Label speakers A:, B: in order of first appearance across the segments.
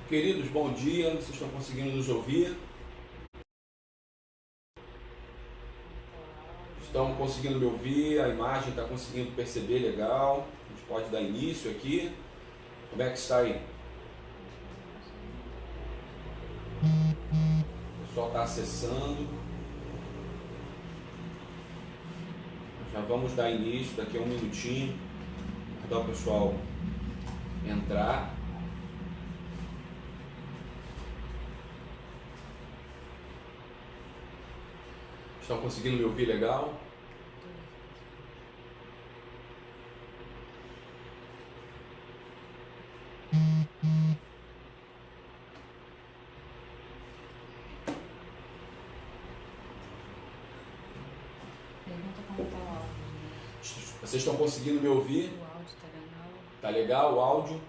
A: Queridos, bom dia, vocês estão conseguindo nos ouvir? Estão conseguindo me ouvir? A imagem está conseguindo perceber legal? A gente pode dar início aqui? Como é que está aí? O pessoal está acessando. Já vamos dar início daqui a um minutinho. Para o pessoal entrar. Estão conseguindo me ouvir legal?
B: Pergunta como tá o áudio.
A: Vocês estão conseguindo me ouvir?
B: O áudio tá legal.
A: Tá legal o áudio?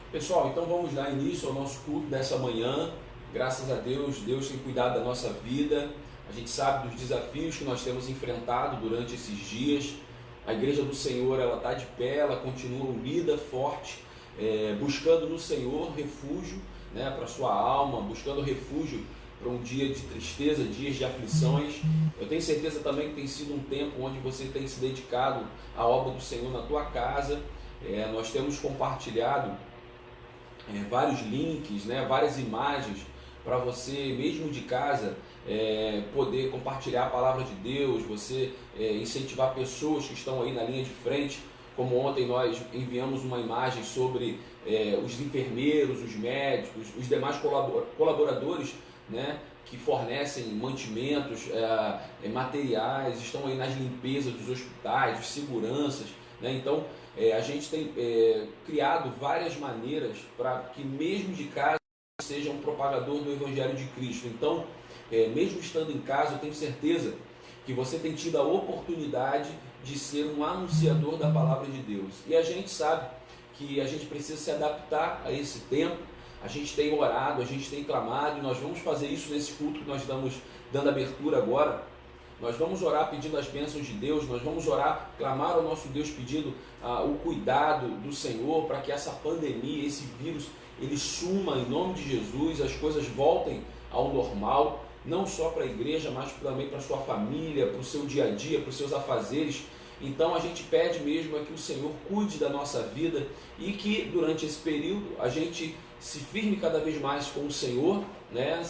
A: Pessoal, então vamos dar início ao nosso culto dessa manhã. Graças a Deus, Deus tem cuidado da nossa vida. A gente sabe dos desafios que nós temos enfrentado durante esses dias. A Igreja do Senhor, ela está de pé, ela continua unida, forte, buscando no Senhor refúgio, né, para a sua alma, buscando refúgio para um dia de tristeza, dias de aflições. Eu tenho certeza também que tem sido um tempo onde você tem se dedicado à obra do Senhor na tua casa. Nós temos compartilhado vários links, né, várias imagens para você, mesmo de casa, poder compartilhar a palavra de Deus, você incentivar pessoas que estão aí na linha de frente. Como ontem nós enviamos uma imagem sobre os enfermeiros, os médicos, os demais colaboradores, né, que fornecem mantimentos, materiais, estão aí nas limpezas dos hospitais, dos seguranças, né? Então a gente tem criado várias maneiras para que mesmo de casa seja um propagador do Evangelho de Cristo. Então, mesmo estando em casa, eu tenho certeza que você tem tido a oportunidade de ser um anunciador da palavra de Deus. E a gente sabe que a gente precisa se adaptar a esse tempo. A gente tem orado, a gente tem clamado, e nós vamos fazer isso nesse culto que nós estamos dando abertura agora. Nós vamos orar pedindo as bênçãos de Deus, nós vamos orar, clamar ao nosso Deus pedindo o cuidado do Senhor para que essa pandemia, esse vírus, ele suma em nome de Jesus, as coisas voltem ao normal, não só para a igreja, mas também para a sua família, para o seu dia a dia, para os seus afazeres. Então a gente pede mesmo que o Senhor cuide da nossa vida e que durante esse período a gente se firme cada vez mais com o Senhor, né,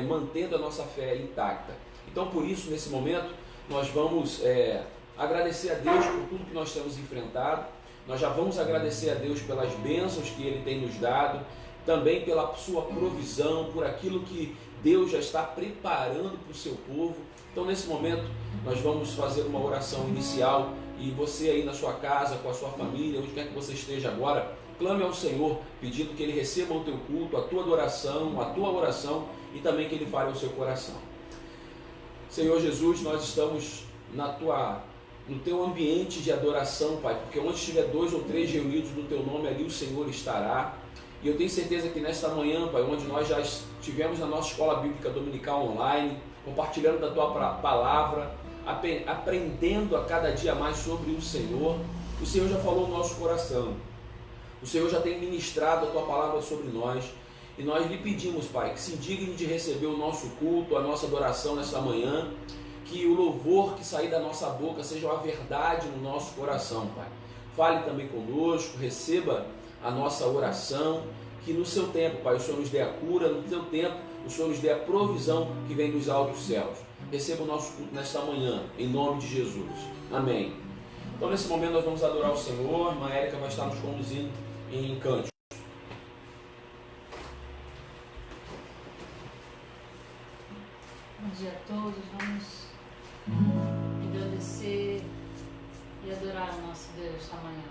A: mantendo a nossa fé intacta. Então por isso, nesse momento, nós vamos agradecer a Deus por tudo que nós temos enfrentado. Nós já vamos agradecer a Deus pelas bênçãos que Ele tem nos dado, também pela sua provisão, por aquilo que Deus já está preparando para o seu povo. Então nesse momento nós vamos fazer uma oração inicial e você aí na sua casa, com a sua família, onde quer que você esteja agora, clame ao Senhor, pedindo que Ele receba o teu culto, a tua adoração, a tua oração e também que Ele fale ao seu coração. Senhor Jesus, nós estamos no teu ambiente de adoração, Pai, porque onde estiver 2 ou 3 reunidos no teu nome, ali o Senhor estará. E eu tenho certeza que nesta manhã, Pai, onde nós já estivemos na nossa escola bíblica dominical online, compartilhando da tua palavra, aprendendo a cada dia mais sobre o Senhor já falou no nosso coração. O Senhor já tem ministrado a tua palavra sobre nós. E nós lhe pedimos, Pai, que se indigne de receber o nosso culto, a nossa adoração nesta manhã, que o louvor que sair da nossa boca seja uma verdade no nosso coração, Pai. fale também conosco, receba a nossa oração, que no seu tempo, Pai, o Senhor nos dê a cura, no seu tempo o Senhor nos dê a provisão que vem dos altos céus. Receba o nosso culto nesta manhã, em nome de Jesus. Amém. Então nesse momento nós vamos adorar o Senhor, a irmã Érica vai estar nos conduzindo em cântico.
B: Bom dia a todos, vamos agradecer e adorar o nosso Deus esta manhã.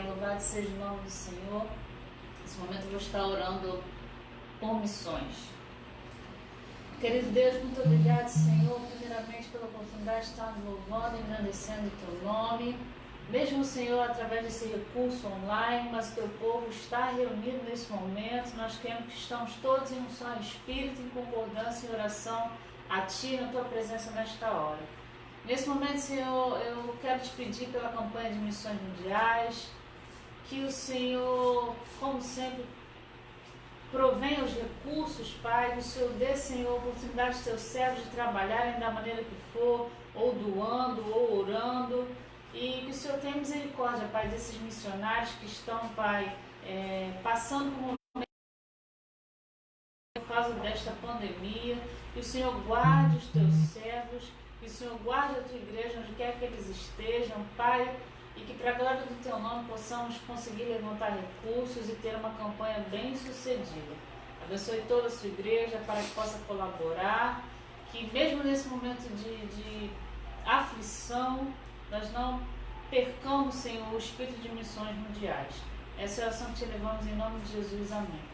B: Louvado seja o nome do Senhor. Nesse momento eu vou estar orando por missões. Querido Deus, muito obrigado, Senhor, primeiramente pela oportunidade de estar louvando e engrandecendo o Teu nome. Mesmo, Senhor, através desse recurso online, mas o Teu povo está reunido nesse momento. Nós queremos que estamos todos em um só espírito, em concordância e oração a Ti, na Tua presença nesta hora. Nesse momento, Senhor, eu quero te pedir pela campanha de missões mundiais, que o Senhor, como sempre, provenha os recursos, Pai, que o Senhor dê, Senhor, oportunidade de Teus servos de trabalharem da maneira que for, ou doando, ou orando, e que o Senhor tenha misericórdia, Pai, desses missionários que estão, Pai, passando por um momento por causa desta pandemia, que o Senhor guarde os Teus servos, que o Senhor guarde a Tua igreja onde quer que eles estejam, Pai, e que para a glória do Teu nome possamos conseguir levantar recursos e ter uma campanha bem sucedida. Abençoe toda a sua igreja para que possa colaborar, que mesmo nesse momento de aflição, nós não percamos, Senhor, o espírito de missões mundiais. Essa é a oração que te levamos em nome de Jesus. Amém.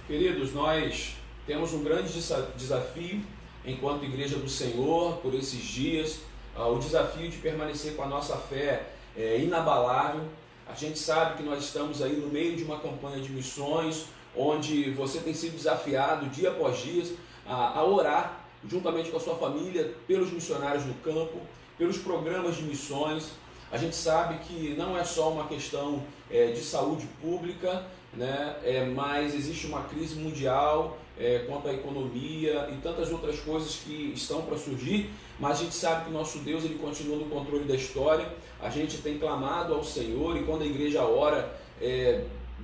A: Queridos, nós temos um grande desafio enquanto Igreja do Senhor por esses dias, o desafio de permanecer com a nossa fé inabalável. A gente sabe que nós estamos aí no meio de uma campanha de missões, onde você tem sido desafiado dia após dia a orar juntamente com a sua família pelos missionários no campo, pelos programas de missões. A gente sabe que não é só uma questão de saúde pública, né? Mas existe uma crise mundial quanto à economia e tantas outras coisas que estão para surgir, mas a gente sabe que o nosso Deus, ele continua no controle da história. A gente tem clamado ao Senhor, e quando a igreja ora,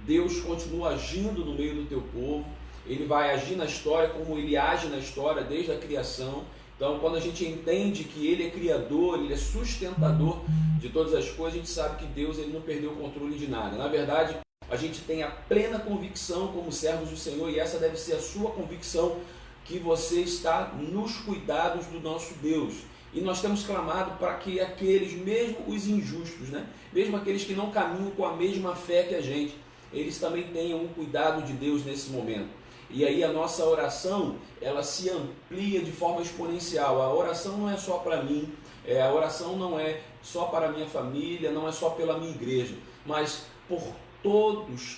A: Deus continua agindo no meio do teu povo. Ele vai agir na história como ele age na história desde a criação. Então, quando a gente entende que ele é criador, ele é sustentador de todas as coisas, a gente sabe que Deus, ele não perdeu o controle de nada. Na verdade, a gente tem a plena convicção como servos do Senhor, e essa deve ser a sua convicção, que você está nos cuidados do nosso Deus. E nós temos clamado para que aqueles, mesmo os injustos, né? Mesmo aqueles que não caminham com a mesma fé que a gente, eles também tenham um cuidado de Deus nesse momento. E aí a nossa oração, ela se amplia de forma exponencial. A oração não é só para mim, a oração não é só para a minha família, não é só pela minha igreja, mas por todos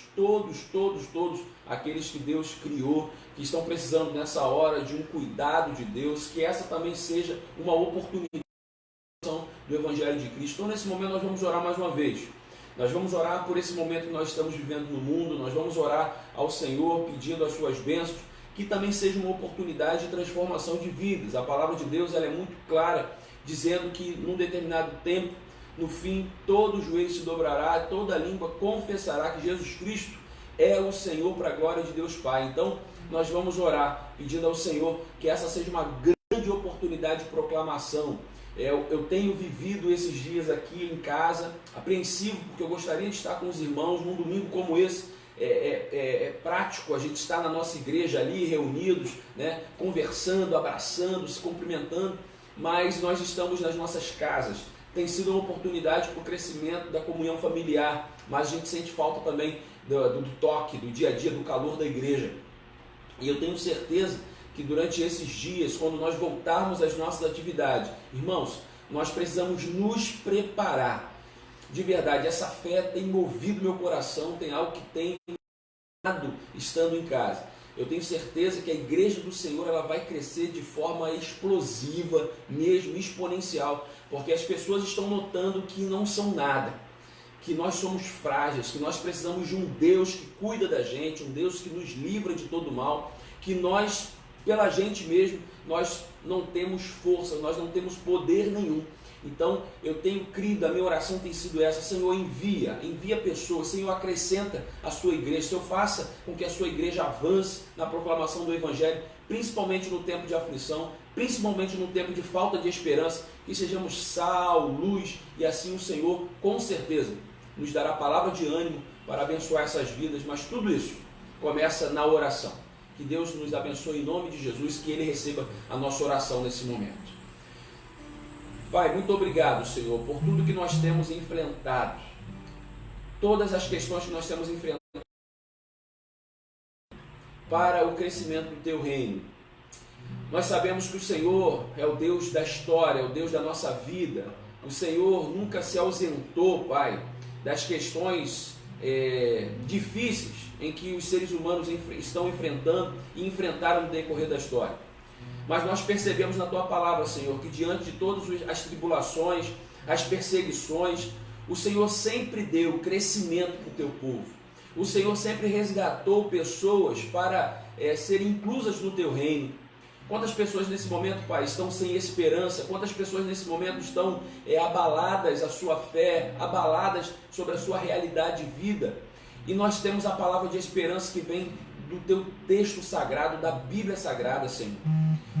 A: aqueles que Deus criou, que estão precisando nessa hora de um cuidado de Deus, que essa também seja uma oportunidade do Evangelho de Cristo. Então, nesse momento, nós vamos orar mais uma vez. Nós vamos orar por esse momento que nós estamos vivendo no mundo. Nós vamos orar ao Senhor pedindo as suas bênçãos, que também seja uma oportunidade de transformação de vidas. A palavra de Deus, ela é muito clara, dizendo que num determinado tempo, no fim, todo joelho se dobrará, toda língua confessará que Jesus Cristo é o Senhor, para a glória de Deus Pai. Então, nós vamos orar pedindo ao Senhor que essa seja uma grande oportunidade de proclamação. Eu tenho vivido esses dias aqui em casa, apreensivo, porque eu gostaria de estar com os irmãos num domingo como esse. É prático a gente estar na nossa igreja ali, reunidos, né, conversando, abraçando, se cumprimentando, mas nós estamos nas nossas casas. Tem sido uma oportunidade para o crescimento da comunhão familiar, mas a gente sente falta também do toque, do dia a dia, do calor da igreja. E eu tenho certeza que durante esses dias, quando nós voltarmos às nossas atividades, irmãos, nós precisamos nos preparar. De verdade, essa fé tem movido meu coração, tem algo que tem dado estando em casa. Eu tenho certeza que a igreja do Senhor, ela vai crescer de forma explosiva, mesmo exponencial, porque as pessoas estão notando que não são nada, que nós somos frágeis, que nós precisamos de um Deus que cuida da gente, um Deus que nos livra de todo mal, que nós, pela gente mesmo, nós não temos força, nós não temos poder nenhum. Então, eu tenho crido, a minha oração tem sido essa: Senhor, envia pessoas, Senhor, acrescenta a sua igreja, Senhor, faça com que a sua igreja avance na proclamação do Evangelho, principalmente no tempo de aflição, principalmente no tempo de falta de esperança, que sejamos sal, luz, e assim o Senhor, com certeza, nos dará palavra de ânimo para abençoar essas vidas, mas tudo isso começa na oração. Que Deus nos abençoe em nome de Jesus, que Ele receba a nossa oração nesse momento. Pai, muito obrigado, Senhor, por tudo que nós temos enfrentado, todas as questões que nós temos enfrentado para o crescimento do Teu reino. Nós sabemos que o Senhor é o Deus da história, é o Deus da nossa vida. O Senhor nunca se ausentou, Pai, das questões difíceis em que os seres humanos estão enfrentando e enfrentaram no decorrer da história. Mas nós percebemos na Tua palavra, Senhor, que diante de todas as tribulações, as perseguições, o Senhor sempre deu crescimento para o Teu povo. O Senhor sempre resgatou pessoas para serem inclusas no Teu reino. Quantas pessoas nesse momento, Pai, estão sem esperança? Quantas pessoas nesse momento estão abaladas a sua fé, abaladas sobre a sua realidade de vida? E nós temos a palavra de esperança que vem do Teu texto sagrado, da Bíblia Sagrada, Senhor.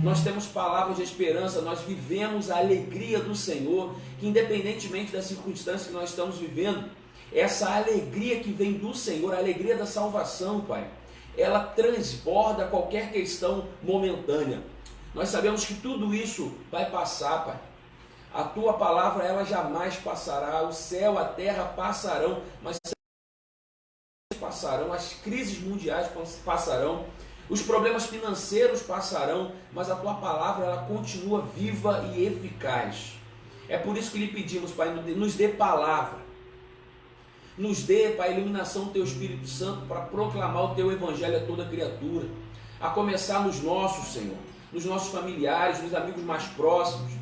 A: Nós temos palavras de esperança, nós vivemos a alegria do Senhor, que independentemente das circunstâncias que nós estamos vivendo, essa alegria que vem do Senhor, a alegria da salvação, Pai, ela transborda qualquer questão momentânea. Nós sabemos que tudo isso vai passar, Pai. A Tua palavra, ela jamais passará, o céu, a terra passarão, mas passarão, as crises mundiais passarão, os problemas financeiros passarão, mas a Tua palavra, ela continua viva e eficaz. É por isso que lhe pedimos, Pai, nos dê palavra, nos dê, Pai, a iluminação do Teu Espírito Santo para proclamar o Teu Evangelho a toda criatura, a começar nos nossos, Senhor, nos nossos familiares, nos amigos mais próximos,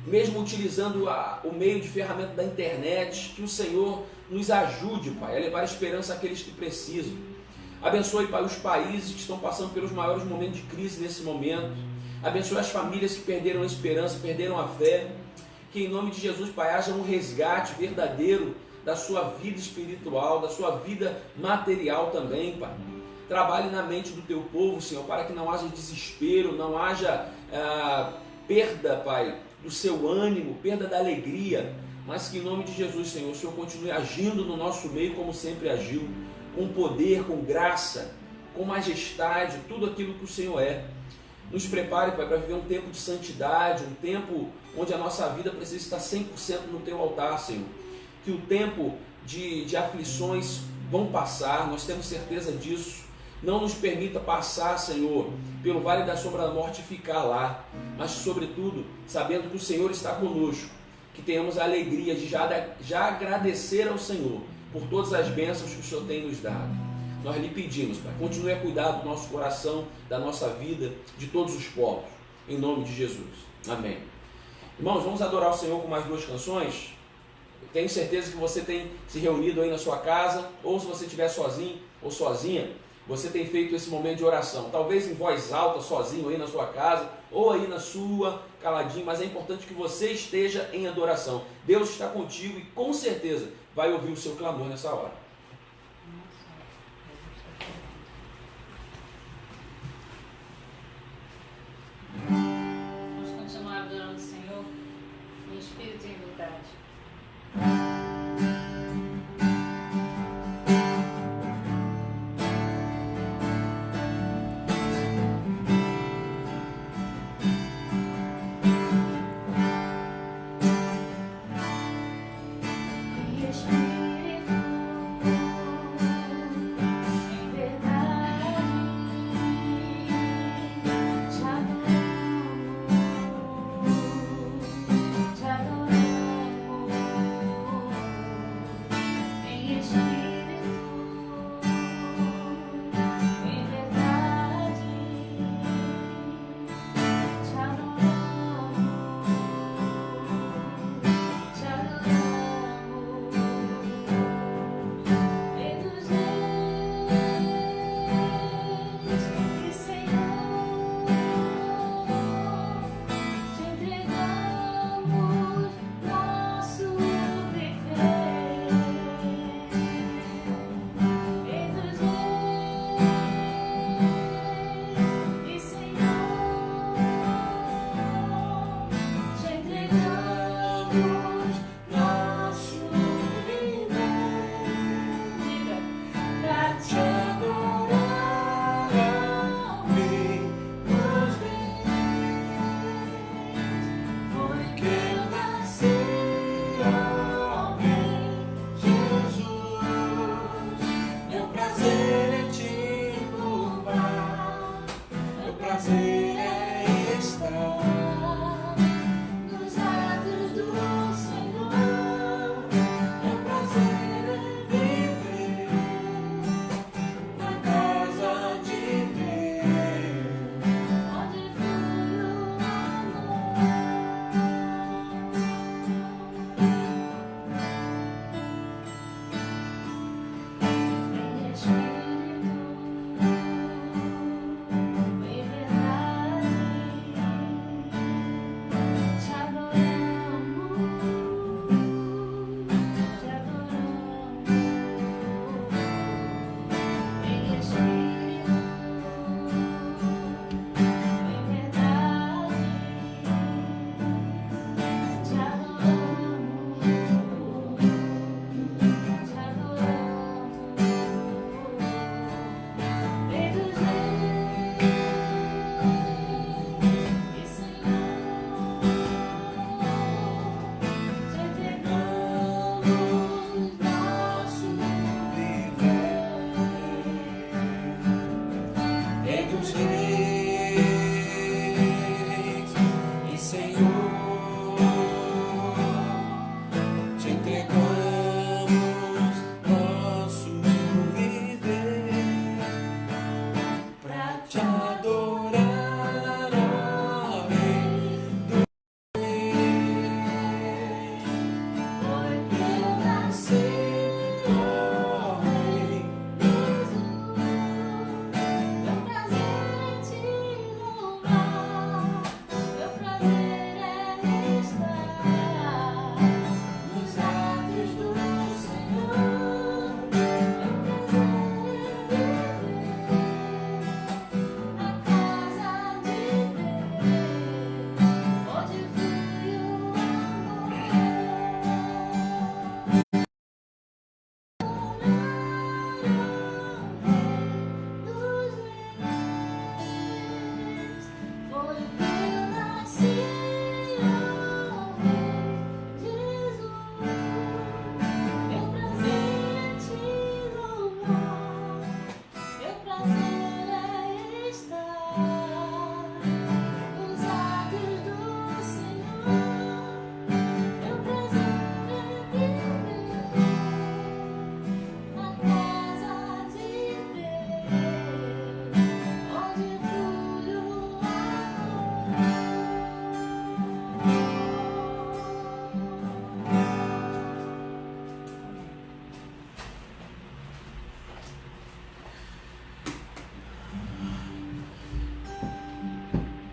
A: mesmo utilizando o meio de ferramenta da internet, que o Senhor nos ajude, Pai, a levar esperança àqueles que precisam. Abençoe, Pai, os países que estão passando pelos maiores momentos de crise nesse momento. Abençoe as famílias que perderam a esperança, perderam a fé. Que em nome de Jesus, Pai, haja um resgate verdadeiro da sua vida espiritual, da sua vida material também, Pai. Trabalhe na mente do Teu povo, Senhor, para que não haja desespero, não haja perda, Pai, do seu ânimo, perda da alegria, mas que em nome de Jesus, Senhor, o Senhor continue agindo no nosso meio como sempre agiu, com poder, com graça, com majestade, tudo aquilo que o Senhor é. Nos prepare, Pai, para viver um tempo de santidade, um tempo onde a nossa vida precisa estar 100% no Teu altar, Senhor. Que o tempo de aflições vão passar, nós temos certeza disso. Não nos permita passar, Senhor, pelo vale da sombra da morte e ficar lá, mas sobretudo sabendo que o Senhor está conosco, que tenhamos a alegria de já agradecer ao Senhor por todas as bênçãos que o Senhor tem nos dado. Nós lhe pedimos, Pai, continue a cuidar do nosso coração, da nossa vida, de todos os povos, em nome de Jesus. Amém. Irmãos, vamos adorar o Senhor com mais 2 canções. Tenho certeza que você tem se reunido aí na sua casa, ou se você estiver sozinho ou sozinha, você tem feito esse momento de oração, talvez em voz alta, sozinho aí na sua casa, ou aí na sua, caladinho, mas é importante que você esteja em adoração. Deus está contigo e com certeza vai ouvir o seu clamor nessa hora.
B: Vamos continuar adorando o Senhor em espírito e em verdade.
C: Espírito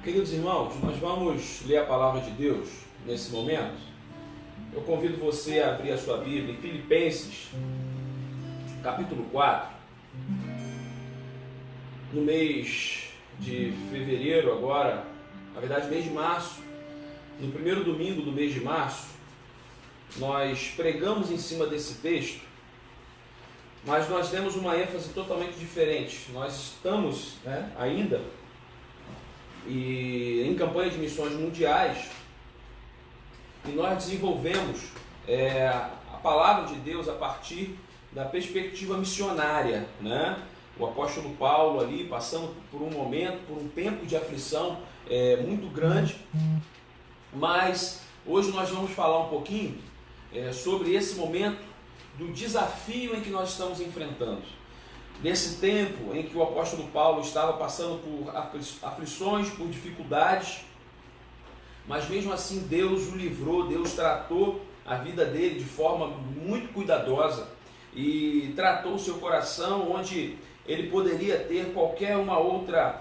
A: Queridos irmãos, nós vamos ler a palavra de Deus nesse momento. Eu convido você a abrir a sua Bíblia em Filipenses, capítulo 4. No mês de fevereiro agora, na verdade mês de março, no primeiro domingo do mês de março, nós pregamos em cima desse texto, mas nós demos uma ênfase totalmente diferente. Nós estamos ainda em campanha de missões mundiais e nós desenvolvemos a palavra de Deus a partir da perspectiva missionária, né? O apóstolo Paulo ali passando por um momento, por um tempo de aflição muito grande, mas hoje nós vamos falar um pouquinho sobre esse momento do desafio em que nós estamos enfrentando. Nesse tempo em que o apóstolo Paulo estava passando por aflições, por dificuldades, mas mesmo assim Deus o livrou, Deus tratou a vida dele de forma muito cuidadosa e tratou o seu coração onde ele poderia ter qualquer uma outra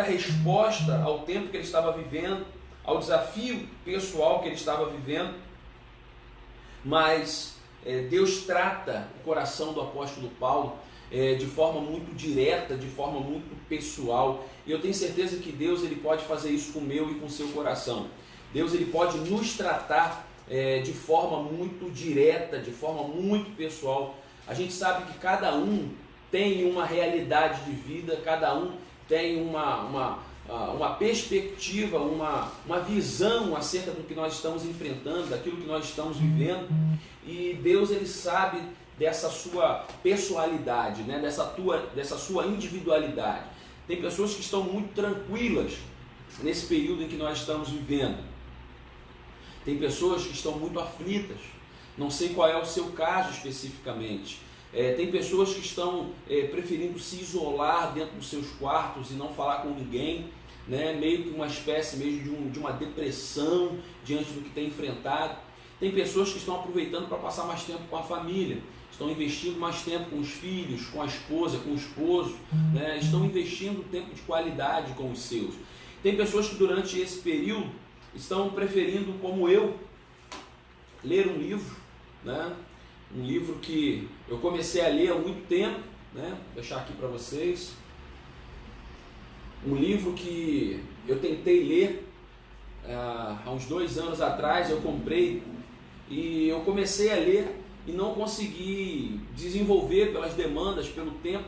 A: resposta ao tempo que ele estava vivendo, ao desafio pessoal que ele estava vivendo, mas Deus trata o coração do apóstolo Paulo de forma muito direta, de forma muito pessoal, e eu tenho certeza que Deus ele pode fazer isso com o meu e com o seu coração. Deus ele pode nos tratar de forma muito direta, de forma muito pessoal. A gente sabe que cada um tem uma realidade de vida, cada um tem uma perspectiva, uma visão acerca do que nós estamos enfrentando, daquilo que nós estamos vivendo, e Deus ele sabe dessa sua pessoalidade, né? dessa sua individualidade. Tem pessoas que estão muito tranquilas nesse período em que nós estamos vivendo. Tem pessoas que estão muito aflitas. Não sei qual é o seu caso especificamente. Tem pessoas que estão preferindo se isolar dentro dos seus quartos e não falar com ninguém, né? Meio que uma espécie mesmo de uma depressão diante do que tem enfrentado. Tem pessoas que estão aproveitando para passar mais tempo com a família, estão investindo mais tempo com os filhos, com a esposa, com o esposo, né? Estão investindo tempo de qualidade com os seus. Tem pessoas que durante esse período estão preferindo, como eu, ler um livro, né? Um livro que eu comecei a ler há muito tempo, né? Vou deixar aqui para vocês. Um livro que eu tentei ler há uns 2 anos atrás, eu comprei e eu comecei a ler e não consegui desenvolver pelas demandas, pelo tempo.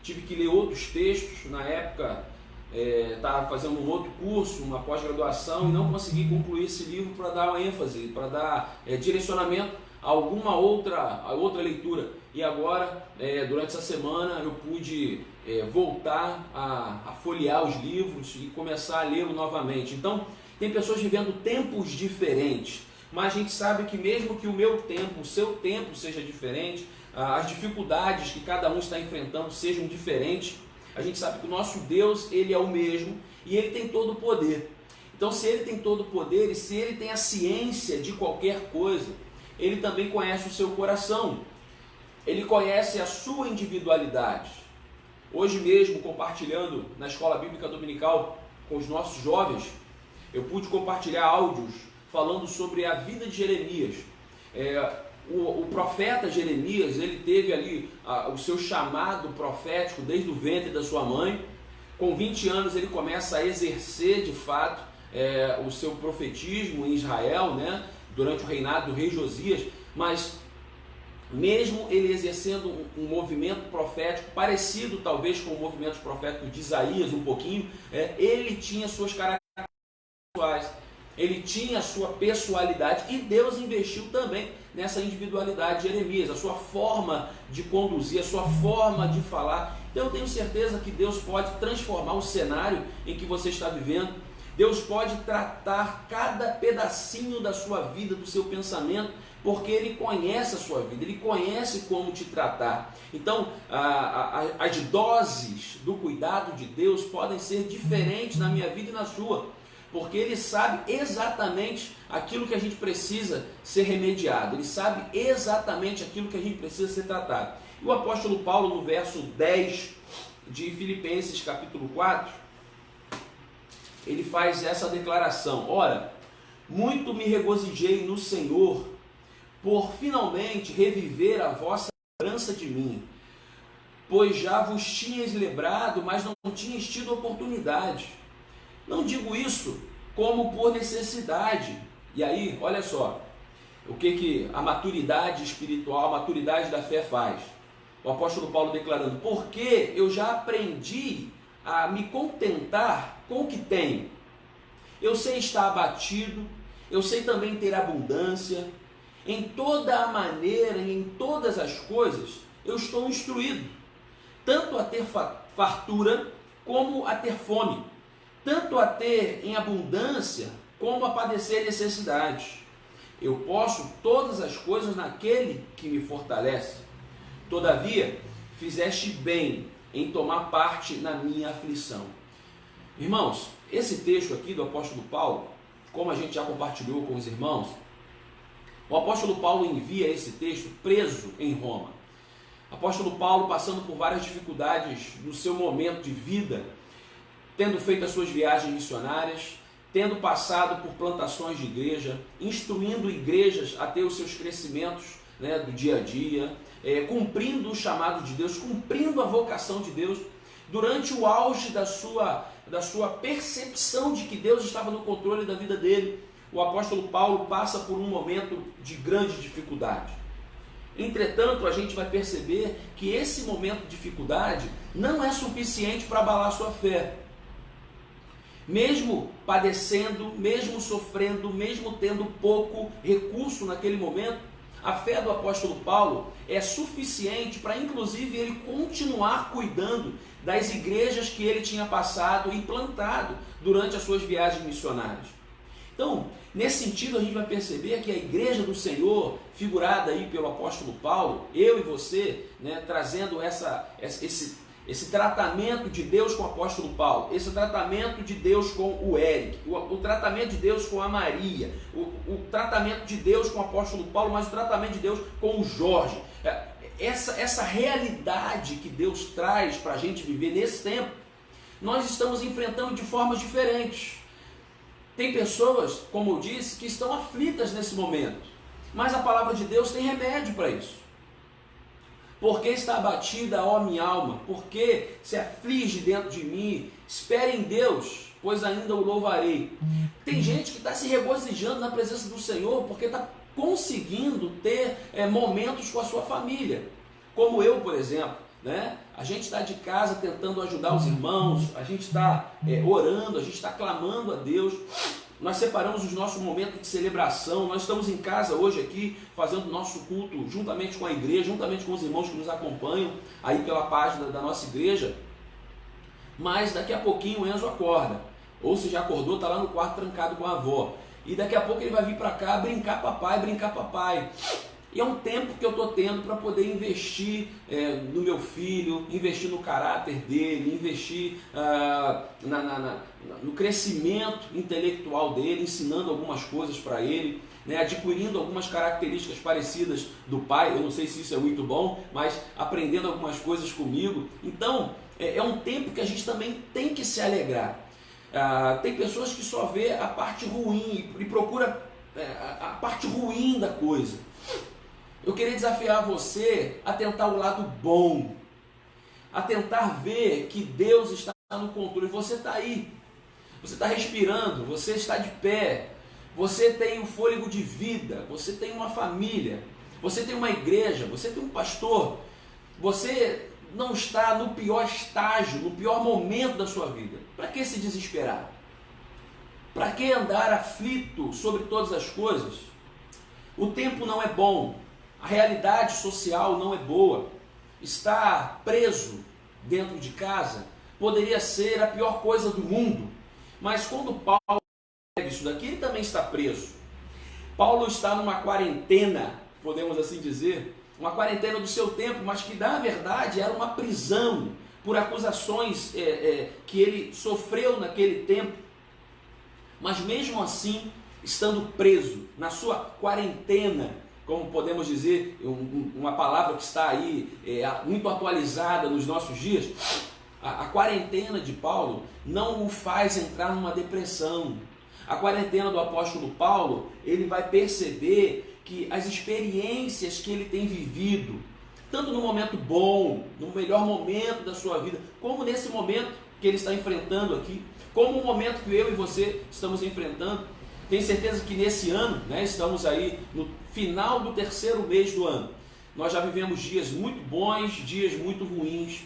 A: Tive que ler outros textos. Na época estava fazendo um outro curso, uma pós-graduação, e não consegui concluir esse livro para dar ênfase, para dar direcionamento a alguma outra leitura. E agora, durante essa semana, eu pude voltar a folhear os livros e começar a lê-lo novamente. Então, tem pessoas vivendo tempos diferentes, mas a gente sabe que mesmo que o meu tempo, o seu tempo seja diferente, as dificuldades que cada um está enfrentando sejam diferentes, a gente sabe que o nosso Deus, ele é o mesmo e ele tem todo o poder. Então, se ele tem todo o poder e se ele tem a ciência de qualquer coisa, ele também conhece o seu coração, ele conhece a sua individualidade. Hoje mesmo, compartilhando na Escola Bíblica Dominical com os nossos jovens, eu pude compartilhar áudios falando sobre a vida de Jeremias. O profeta Jeremias, ele teve ali o seu chamado profético desde o ventre da sua mãe. Com 20 anos ele começa a exercer de fato o seu profetismo em Israel, né? Durante o reinado do rei Josias, mas mesmo ele exercendo um movimento profético parecido talvez com o movimento profético de Isaías um pouquinho, ele tinha suas características pessoais, ele tinha a sua pessoalidade, e Deus investiu também nessa individualidade de Jeremias, a sua forma de conduzir, a sua forma de falar. Então eu tenho certeza que Deus pode transformar o cenário em que você está vivendo. Deus pode tratar cada pedacinho da sua vida, do seu pensamento, porque Ele conhece a sua vida, Ele conhece como te tratar. Então, as doses do cuidado de Deus podem ser diferentes na minha vida e na sua, porque Ele sabe exatamente aquilo que a gente precisa ser remediado, Ele sabe exatamente aquilo que a gente precisa ser tratado. E o apóstolo Paulo, no verso 10 de Filipenses capítulo 4, ele faz essa declaração: ora, muito me regozijei no Senhor, por finalmente reviver a vossa lembrança de mim, pois já vos tinhas lembrado, mas não tinhas tido oportunidade. Não digo isso como por necessidade. E aí, olha só, o que a maturidade espiritual, a maturidade da fé faz. O apóstolo Paulo declarando: porque eu já aprendi a me contentar com o que tenho. Eu sei estar abatido, eu sei também ter abundância. Em toda a maneira e em todas as coisas eu estou instruído, tanto a ter fartura como a ter fome, tanto a ter em abundância como a padecer necessidade. Eu posso todas as coisas naquele que me fortalece. Todavia, fizeste bem em tomar parte na minha aflição. Irmãos, esse texto aqui do apóstolo Paulo, como a gente já compartilhou com os irmãos, o apóstolo Paulo envia esse texto preso em Roma. O apóstolo Paulo passando por várias dificuldades no seu momento de vida, tendo feito as suas viagens missionárias, tendo passado por plantações de igreja, instruindo igrejas a ter os seus crescimentos, né, do dia a dia, cumprindo o chamado de Deus, cumprindo a vocação de Deus, durante o auge da sua percepção de que Deus estava no controle da vida dele. O apóstolo Paulo passa por um momento de grande dificuldade. Entretanto, a gente vai perceber que esse momento de dificuldade não é suficiente para abalar a sua fé. Mesmo padecendo, mesmo sofrendo, mesmo tendo pouco recurso naquele momento, a fé do apóstolo Paulo é suficiente para, inclusive, ele continuar cuidando das igrejas que ele tinha passado e plantado durante as suas viagens missionárias. Então, nesse sentido, a gente vai perceber que a igreja do Senhor, figurada aí pelo apóstolo Paulo, eu e você, né, trazendo esse tratamento de Deus com o apóstolo Paulo, esse tratamento de Deus com o Eric, o tratamento de Deus com a Maria, o tratamento de Deus com o apóstolo Paulo, mas o tratamento de Deus com o Jorge. Essa realidade que Deus traz para a gente viver nesse tempo, nós estamos enfrentando de formas diferentes. Tem pessoas, como eu disse, que estão aflitas nesse momento, mas a palavra de Deus tem remédio para isso. Porque está abatida, ó minha alma? Porque se aflige dentro de mim? Espere em Deus, pois ainda o louvarei. Tem gente que está se regozijando na presença do Senhor porque está conseguindo ter momentos com a sua família. Como eu, por exemplo, né? A gente está de casa tentando ajudar os irmãos, a gente está orando, a gente está clamando a Deus. Nós separamos os nossos momentos de celebração. Nós estamos em casa hoje aqui, fazendo o nosso culto juntamente com a igreja, juntamente com os irmãos que nos acompanham aí pela página da nossa igreja. Mas daqui a pouquinho o Enzo acorda, ou se já acordou, está lá no quarto trancado com a avó. E daqui a pouco ele vai vir para cá brincar papai, brincar papai. E é um tempo que eu estou tendo para poder investir no meu filho, investir no caráter dele, investir no crescimento intelectual dele, ensinando algumas coisas para ele, né, adquirindo algumas características parecidas do pai. Eu não sei se isso é muito bom, mas aprendendo algumas coisas comigo. Então, é um tempo que a gente também tem que se alegrar. Tem pessoas que só vê a parte ruim e procura a parte ruim da coisa. Eu queria desafiar você a tentar o lado bom, a tentar ver que Deus está no controle. Você está aí, você está respirando, você está de pé, você tem o fôlego de vida, você tem uma família, você tem uma igreja, você tem um pastor, você não está no pior estágio, no pior momento da sua vida. Para que se desesperar? Para que andar aflito sobre todas as coisas? O tempo não é bom. A realidade social não é boa. Estar preso dentro de casa poderia ser a pior coisa do mundo. Mas quando Paulo escreve isso daqui, ele também está preso. Paulo está numa quarentena, podemos assim dizer, uma quarentena do seu tempo, mas que na verdade era uma prisão por acusações que ele sofreu naquele tempo. Mas mesmo assim, estando preso na sua quarentena, como podemos dizer, uma palavra que está aí muito atualizada nos nossos dias, A quarentena de Paulo não o faz entrar numa depressão. A quarentena do apóstolo Paulo, ele vai perceber que as experiências que ele tem vivido, tanto no momento bom, no melhor momento da sua vida, como nesse momento que ele está enfrentando aqui, como o momento que eu e você estamos enfrentando. Tenho certeza que nesse ano, estamos aí no final do terceiro mês do ano, nós já vivemos dias muito bons, dias muito ruins,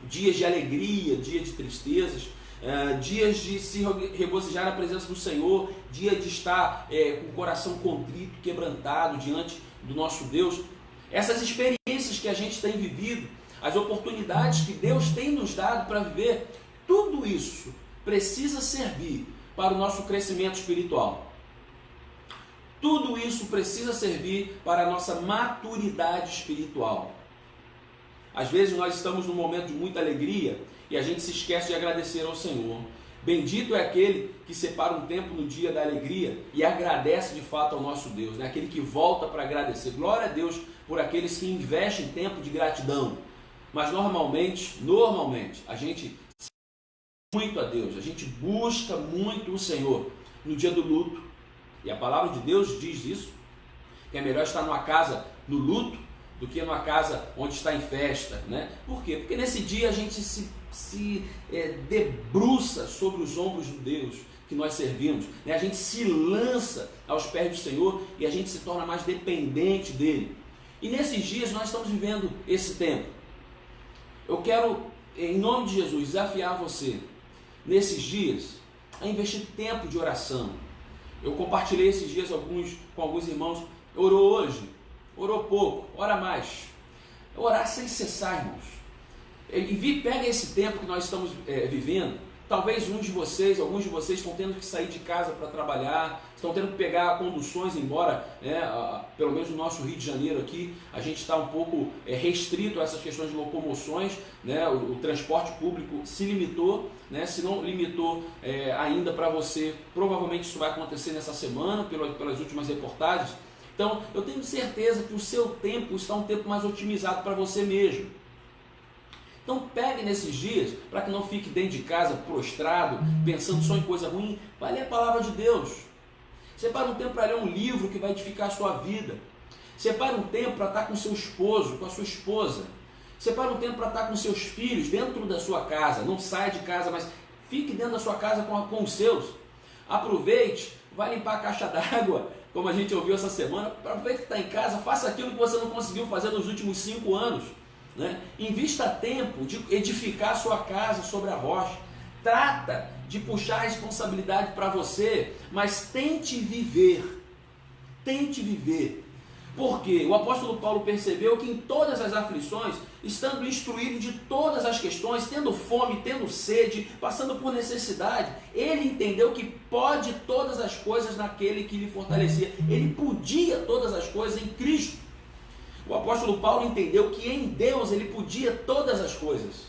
A: dias de alegria, dias de tristezas, dias de se regozijar na presença do Senhor, dia de estar com o coração contrito, quebrantado diante do nosso Deus. Essas experiências que a gente tem vivido, as oportunidades que Deus tem nos dado para viver, tudo isso precisa servir para o nosso crescimento espiritual. Tudo isso precisa servir para a nossa maturidade espiritual. Às vezes nós estamos num momento de muita alegria e a gente se esquece de agradecer ao Senhor. Bendito é aquele que separa um tempo no dia da alegria e agradece de fato ao nosso Deus, aquele que volta para agradecer. Glória a Deus por aqueles que investem tempo de gratidão. Mas normalmente, a gente muito a Deus, a gente busca muito o Senhor no dia do luto. E a palavra de Deus diz isso, que é melhor estar numa casa no luto do que numa casa onde está em festa, Por quê? Porque nesse dia a gente se debruça sobre os ombros do Deus que nós servimos, A gente se lança aos pés do Senhor e a gente se torna mais dependente dele. E nesses dias nós estamos vivendo esse tempo. Eu quero, em nome de Jesus, desafiar você, nesses dias, a investir tempo de oração. Eu compartilhei esses dias com alguns irmãos. Orou hoje? Orou pouco, ora mais. Orar sem cessar, irmãos. Pega esse tempo que nós estamos vivendo. Talvez alguns de vocês estão tendo que sair de casa para trabalhar, estão tendo que pegar conduções, embora, pelo menos no nosso Rio de Janeiro aqui, a gente está um pouco restrito a essas questões de locomoções, o transporte público se limitou, se não limitou ainda para você, provavelmente isso vai acontecer nessa semana, pelas últimas reportagens. Então, eu tenho certeza que o seu tempo está um tempo mais otimizado para você mesmo. Então pegue nesses dias, para que não fique dentro de casa prostrado, pensando só em coisa ruim, vai ler a palavra de Deus. Separe um tempo para ler um livro que vai edificar a sua vida. Separe um tempo para estar com seu esposo, com a sua esposa. Separe um tempo para estar com seus filhos dentro da sua casa. Não saia de casa, mas fique dentro da sua casa com os seus. Aproveite, vai limpar a caixa d'água, como a gente ouviu essa semana. Aproveite que está em casa, faça aquilo que você não conseguiu fazer nos últimos 5 anos. Invista tempo de edificar a sua casa sobre a rocha. Trata de puxar a responsabilidade para você, mas tente viver. Tente viver. Porque o apóstolo Paulo percebeu que em todas as aflições, estando instruído de todas as questões, tendo fome, tendo sede, passando por necessidade, ele entendeu que pode todas as coisas naquele que lhe fortalecia. Ele podia todas as coisas em Cristo. O apóstolo Paulo entendeu que em Deus ele podia todas as coisas.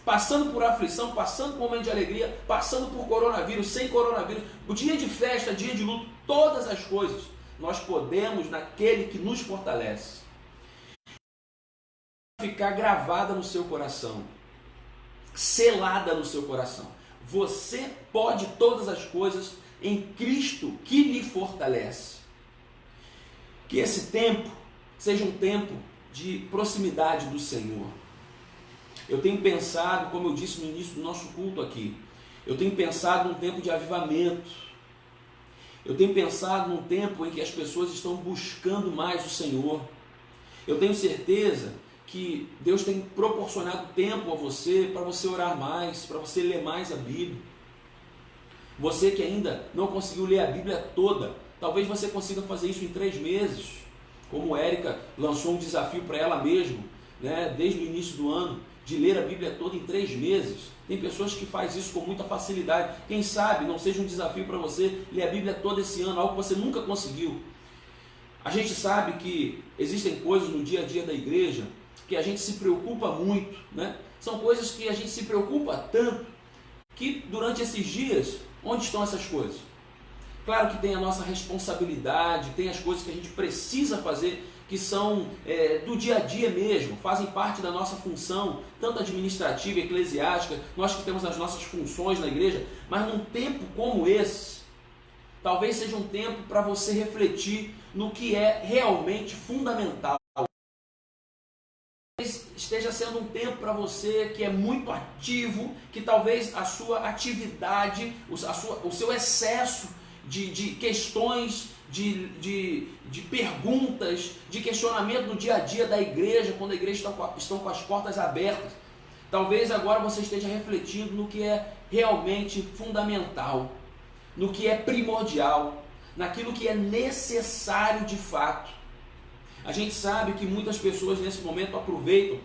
A: Passando por aflição, passando por momento de alegria, passando por coronavírus, sem coronavírus, o dia de festa, dia de luto, todas as coisas nós podemos naquele que nos fortalece. Ficar gravada no seu coração, selada no seu coração. Você pode todas as coisas em Cristo que lhe fortalece. Que esse tempo seja um tempo de proximidade do Senhor. Eu tenho pensado, como eu disse no início do nosso culto aqui, eu tenho pensado num tempo de avivamento. Eu tenho pensado num tempo em que as pessoas estão buscando mais o Senhor. Eu tenho certeza que Deus tem proporcionado tempo a você, para você orar mais, para você ler mais a Bíblia. Você que ainda não conseguiu ler a Bíblia toda, talvez você consiga fazer isso em 3 meses. Como Érica lançou um desafio para ela mesma, desde o início do ano, de ler a Bíblia toda em 3 meses. Tem pessoas que fazem isso com muita facilidade. Quem sabe não seja um desafio para você ler a Bíblia toda esse ano, algo que você nunca conseguiu. A gente sabe que existem coisas no dia a dia da igreja que a gente se preocupa muito, São coisas que a gente se preocupa tanto que durante esses dias, onde estão essas coisas? Claro que tem a nossa responsabilidade, tem as coisas que a gente precisa fazer, que são do dia a dia mesmo, fazem parte da nossa função, tanto administrativa, eclesiástica, nós que temos as nossas funções na igreja, mas num tempo como esse, talvez seja um tempo para você refletir no que é realmente fundamental. Esteja sendo um tempo para você que é muito ativo, que talvez a sua atividade, o seu excesso de questões, de perguntas, de questionamento no dia a dia da igreja, quando a igreja estão com as portas abertas, talvez agora você esteja refletindo no que é realmente fundamental, no que é primordial, naquilo que é necessário de fato. A gente sabe que muitas pessoas nesse momento aproveitam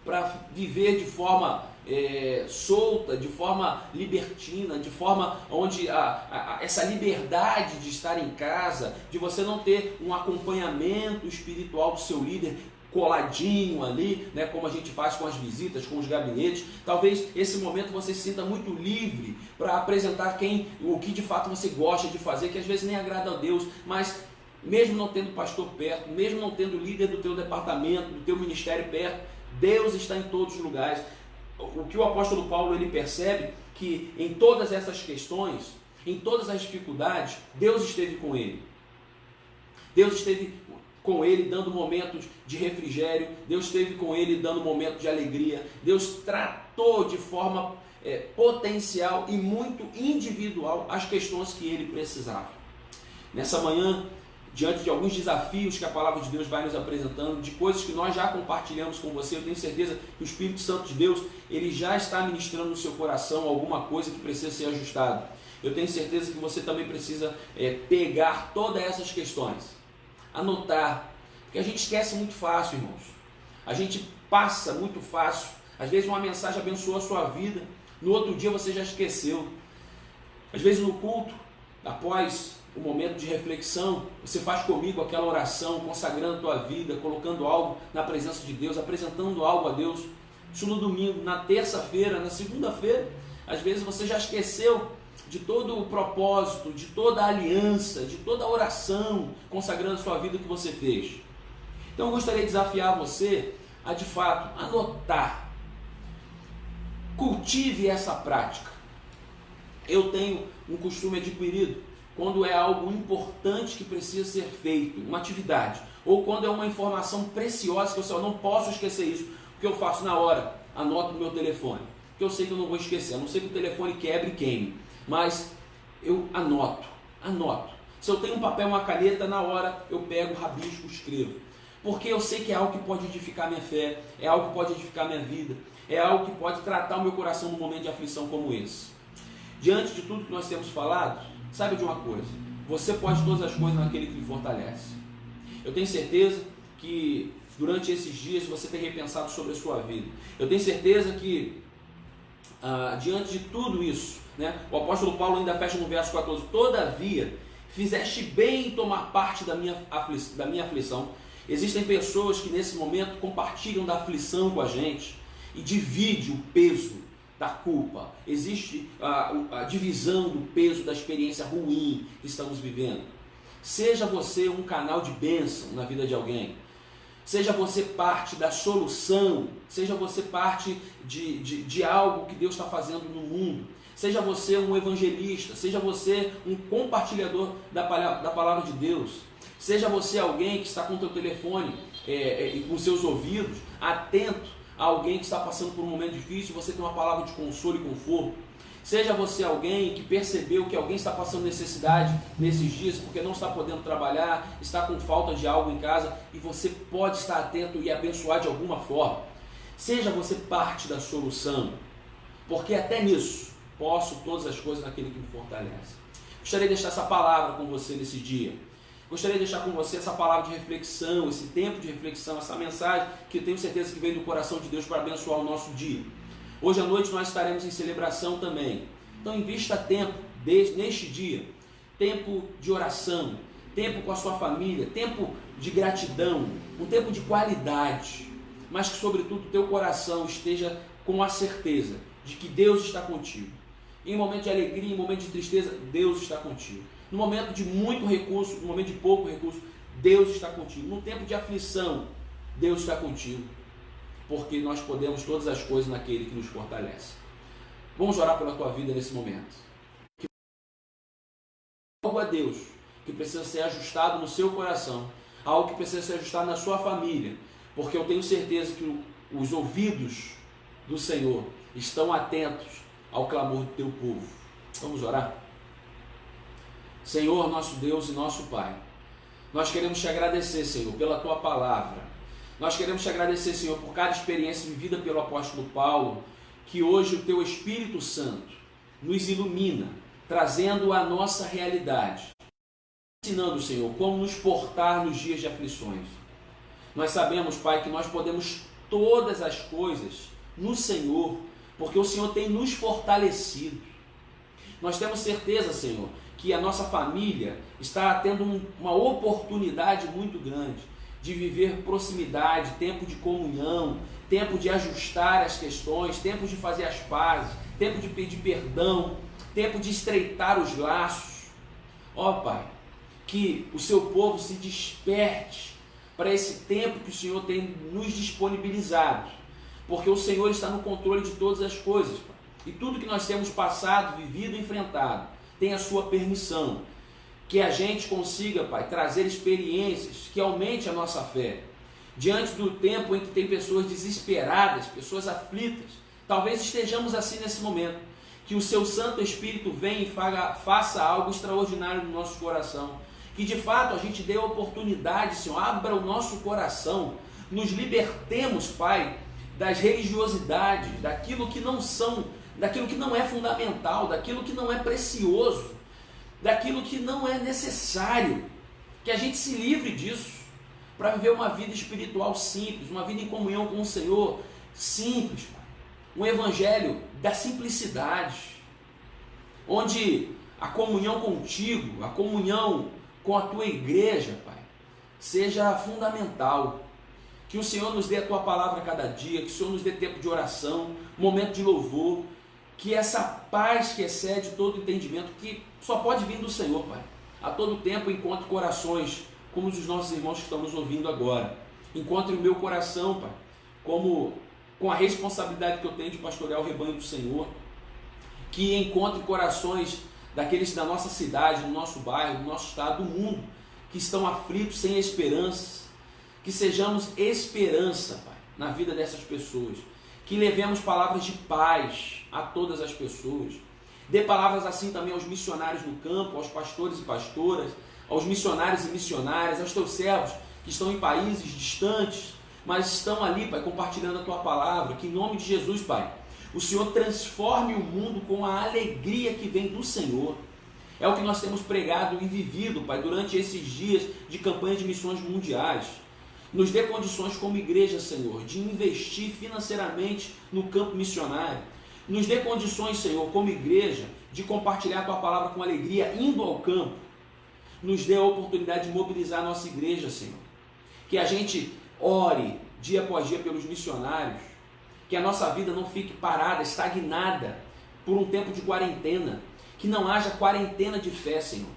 A: para viver de forma solta, de forma libertina, de forma onde essa liberdade de estar em casa, de você não ter um acompanhamento espiritual do seu líder coladinho ali, né, como a gente faz com as visitas, com os gabinetes. Talvez esse momento você se sinta muito livre para apresentar o que de fato você gosta de fazer, que às vezes nem agrada a Deus, mas mesmo não tendo pastor perto, mesmo não tendo líder do teu departamento, do teu ministério perto, Deus está em todos os lugares. O que o apóstolo Paulo ele percebe que em todas essas questões, em todas as dificuldades, Deus esteve com ele. Deus esteve com ele dando momentos de refrigério, Deus esteve com ele dando momentos de alegria, Deus tratou de forma potencial e muito individual as questões que ele precisava. Nessa manhã, diante de alguns desafios que a palavra de Deus vai nos apresentando, de coisas que nós já compartilhamos com você, eu tenho certeza que o Espírito Santo de Deus, ele já está ministrando no seu coração alguma coisa que precisa ser ajustada. Eu tenho certeza que você também precisa pegar todas essas questões, anotar, porque a gente esquece muito fácil, irmãos. A gente passa muito fácil. Às vezes uma mensagem abençoou a sua vida, no outro dia você já esqueceu. Às vezes no culto, após o momento de reflexão, você faz comigo aquela oração, consagrando a tua vida, colocando algo na presença de Deus, apresentando algo a Deus. Isso no domingo, na terça-feira, na segunda-feira, às vezes você já esqueceu de todo o propósito, de toda a aliança, de toda a oração, consagrando a sua vida que você fez. Então eu gostaria de desafiar você a de fato anotar. Cultive essa prática. Eu tenho um costume adquirido, quando é algo importante que precisa ser feito, uma atividade, ou quando é uma informação preciosa que eu só não posso esquecer isso, o que eu faço na hora? Anoto no meu telefone, porque eu sei que eu não vou esquecer, a não ser que o telefone quebre e queime, mas eu anoto. Se eu tenho um papel, uma caneta, na hora eu pego, rabisco, escrevo, porque eu sei que é algo que pode edificar minha fé, é algo que pode edificar minha vida, é algo que pode tratar o meu coração num momento de aflição como esse. Diante de tudo que nós temos falado, sabe de uma coisa? Você pode todas as coisas naquele que lhe fortalece. Eu tenho certeza que durante esses dias você tem repensado sobre a sua vida. Eu tenho certeza que diante de tudo isso, né, o apóstolo Paulo ainda fecha no verso 14: todavia, fizeste bem em tomar parte da minha aflição. Existem pessoas que nesse momento compartilham da aflição com a gente e dividem o peso da culpa. Existe a divisão do peso da experiência ruim que estamos vivendo. Seja você um canal de bênção na vida de alguém, seja você parte da solução, seja você parte de algo que Deus está fazendo no mundo, seja você um evangelista, seja você um compartilhador da palavra de Deus, seja você alguém que está com o seu telefone e com seus ouvidos atento a alguém que está passando por um momento difícil, você tem uma palavra de consolo e conforto. Seja você alguém que percebeu que alguém está passando necessidade nesses dias porque não está podendo trabalhar, está com falta de algo em casa e você pode estar atento e abençoar de alguma forma. Seja você parte da solução, porque até nisso posso todas as coisas naquele que me fortalece. Gostaria de deixar essa palavra com você nesse dia. Gostaria de deixar com você essa palavra de reflexão, esse tempo de reflexão, essa mensagem que eu tenho certeza que vem do coração de Deus para abençoar o nosso dia. Hoje à noite nós estaremos em celebração também. Então invista tempo neste dia, tempo de oração, tempo com a sua família, tempo de gratidão, um tempo de qualidade, mas que sobretudo o teu coração esteja com a certeza de que Deus está contigo. em momento de alegria, em momento de tristeza, Deus está contigo. No momento de muito recurso, no momento de pouco recurso, Deus está contigo. No tempo de aflição, Deus está contigo. Porque nós podemos todas as coisas naquele que nos fortalece. Vamos orar pela tua vida nesse momento. Algo a Deus que precisa ser ajustado no seu coração, algo que precisa ser ajustado na sua família, porque eu tenho certeza que os ouvidos do Senhor estão atentos ao clamor do teu povo. Vamos orar? Senhor, nosso Deus e nosso Pai, nós queremos te agradecer, Senhor, pela tua palavra. Nós queremos te agradecer, Senhor, por cada experiência vivida pelo apóstolo Paulo, que hoje o teu Espírito Santo nos ilumina, trazendo a nossa realidade, ensinando, Senhor, como nos portar nos dias de aflições. Nós sabemos, Pai, que nós podemos todas as coisas no Senhor, porque o Senhor tem nos fortalecido. Nós temos certeza, Senhor, que a nossa família está tendo uma oportunidade muito grande de viver proximidade, tempo de comunhão, tempo de ajustar as questões, tempo de fazer as pazes, tempo de pedir perdão, tempo de estreitar os laços. Ó Pai, que o seu povo se desperte para esse tempo que o Senhor tem nos disponibilizado, porque o Senhor está no controle de todas as coisas, Pai. E tudo que nós temos passado, vivido, enfrentado, tem a sua permissão. Que a gente consiga, Pai, trazer experiências que aumente a nossa fé. Diante do tempo em que tem pessoas desesperadas, pessoas aflitas, talvez estejamos assim nesse momento. Que o seu Santo Espírito venha e faça algo extraordinário no nosso coração. Que de fato a gente dê a oportunidade, Senhor, abra o nosso coração, nos libertemos, Pai, das religiosidades, daquilo que não é fundamental, daquilo que não é precioso, daquilo que não é necessário, que a gente se livre disso, para viver uma vida espiritual simples, uma vida em comunhão com o Senhor simples, Pai. Um evangelho da simplicidade, onde a comunhão contigo, a comunhão com a tua igreja, Pai, seja fundamental. Que o Senhor nos dê a tua palavra a cada dia, que o Senhor nos dê tempo de oração, momento de louvor, que essa paz que excede todo entendimento, que só pode vir do Senhor, Pai. A todo tempo encontre corações como os dos nossos irmãos que estão nos ouvindo agora. Encontre o meu coração, Pai, com a responsabilidade que eu tenho de pastorear o rebanho do Senhor. Que encontre corações daqueles da nossa cidade, do nosso bairro, do nosso estado, do mundo, que estão aflitos, sem esperança. Que sejamos esperança, Pai, na vida dessas pessoas. Que levemos palavras de paz a todas as pessoas. Dê palavras assim também aos missionários no campo, aos pastores e pastoras, aos missionários e missionárias, aos teus servos que estão em países distantes, mas estão ali, Pai, compartilhando a tua palavra. Que em nome de Jesus, Pai, o Senhor transforme o mundo com a alegria que vem do Senhor. É o que nós temos pregado e vivido, Pai, durante esses dias de campanha de missões mundiais. Nos dê condições como igreja, Senhor, de investir financeiramente no campo missionário. Nos dê condições, Senhor, como igreja, de compartilhar a tua palavra com alegria, indo ao campo. Nos dê a oportunidade de mobilizar a nossa igreja, Senhor. Que a gente ore dia após dia pelos missionários. Que a nossa vida não fique parada, estagnada, por um tempo de quarentena. Que não haja quarentena de fé, Senhor.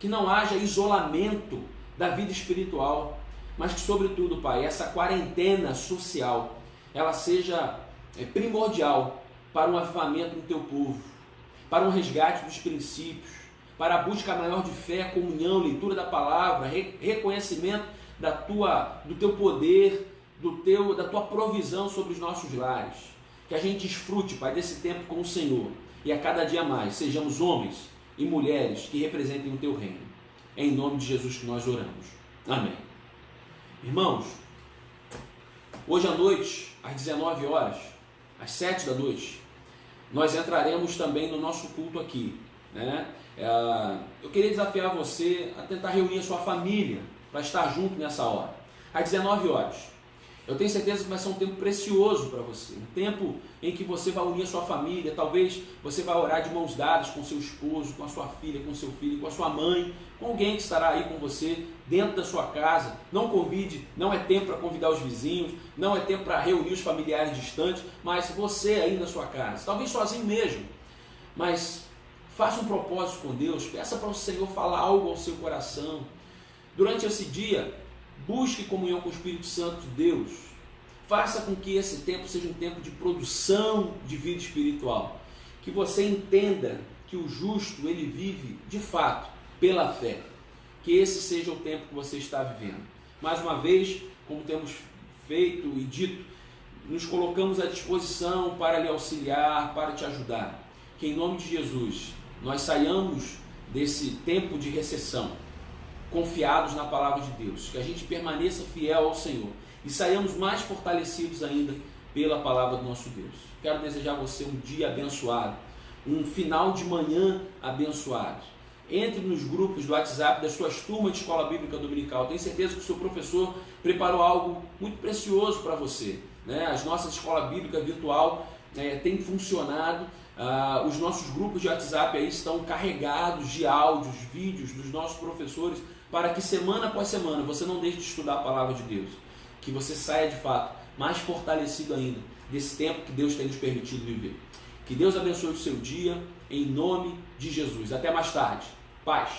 A: Que não haja isolamento da vida espiritual. Mas que, sobretudo, Pai, essa quarentena social, ela seja primordial para um avivamento no teu povo, para um resgate dos princípios, para a busca maior de fé, comunhão, leitura da palavra, reconhecimento do teu poder, da tua provisão sobre os nossos lares. Que a gente desfrute, Pai, desse tempo com o Senhor e a cada dia mais sejamos homens e mulheres que representem o teu reino. É em nome de Jesus que nós oramos. Amém. Irmãos, hoje à noite, às 19 horas, às 7 da noite, nós entraremos também no nosso culto aqui, né? Eu queria desafiar você a tentar reunir a sua família para estar junto nessa hora, às 19 horas. Eu tenho certeza que vai ser um tempo precioso para você, um tempo em que você vai unir a sua família. Talvez você vai orar de mãos dadas com seu esposo, com a sua filha, com seu filho, com a sua mãe, com alguém que estará aí com você dentro da sua casa. Não convide, não é tempo para convidar os vizinhos, não é tempo para reunir os familiares distantes, mas você aí na sua casa, talvez sozinho mesmo. mas faça um propósito com Deus, peça para o Senhor falar algo ao seu coração. Durante esse dia, busque comunhão com o Espírito Santo de Deus. Faça com que esse tempo seja um tempo de produção de vida espiritual. Que você entenda que o justo, ele vive de fato pela fé. Que esse seja o tempo que você está vivendo. Mais uma vez, como temos feito e dito, nos colocamos à disposição para lhe auxiliar, para te ajudar. Que em nome de Jesus nós saiamos desse tempo de recessão, confiados na palavra de Deus. Que a gente permaneça fiel ao Senhor e saiamos mais fortalecidos ainda pela palavra do nosso Deus. Quero desejar a você um dia abençoado, um final de manhã abençoado. Entre nos grupos do WhatsApp das suas turmas de escola bíblica dominical. Tenho certeza que o seu professor preparou algo muito precioso para você, né? As nossas escola bíblica virtual têm funcionado. Os nossos grupos de WhatsApp aí estão carregados de áudios, vídeos dos nossos professores, para que semana após semana você não deixe de estudar a palavra de Deus. Que você saia de fato mais fortalecido ainda desse tempo que Deus tem nos permitido viver. Que Deus abençoe o seu dia, em nome de Jesus. Até mais tarde. Paz.